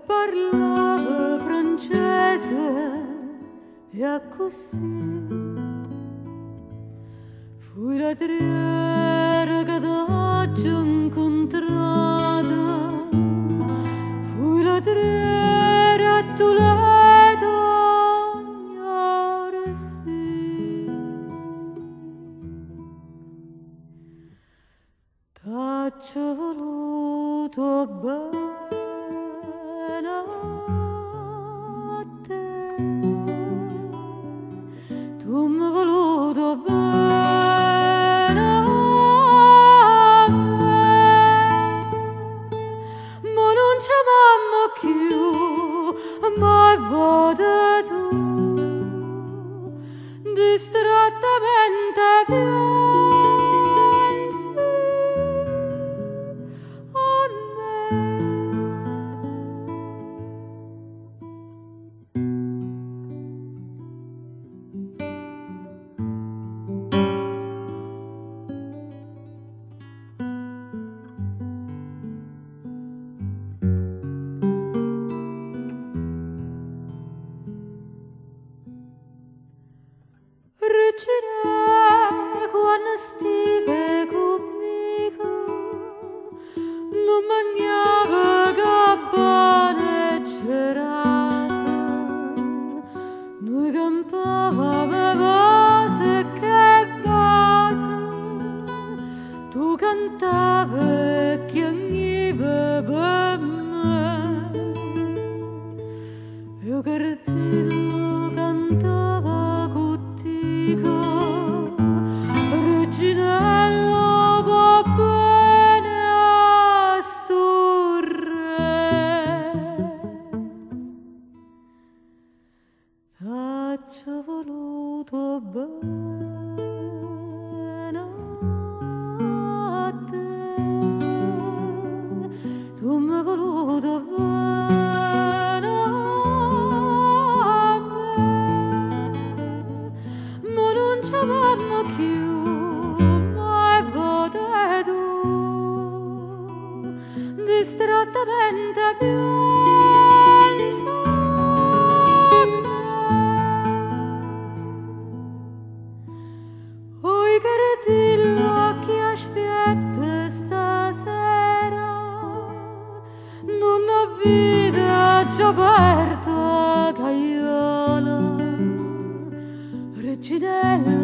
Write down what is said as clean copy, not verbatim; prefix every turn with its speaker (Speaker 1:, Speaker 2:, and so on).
Speaker 1: parlava francese e così fui la triera che t'ho incontrata, fui la triera a Toledo, ora sì. T'ho voluto bene a te, tu mi hai voluto bene a me, ma non ci amiamo più, mai vota tu, distrattamente pensi a me. Regina, quando stive conmigo, non mangiava campane e cerasa, noi campavamo base che base, tu cantavi e chiagnivi per me, io cartillo cantava Reginello va bene a sto re, t'ho voluto bene a te, tu mi hai voluto bene a me, ma non ci amiamo più, mai vota tu, distrattamente pensi a me. Oi cartillo che aspetta stasera, non ho vita già aperta caiola, Reginello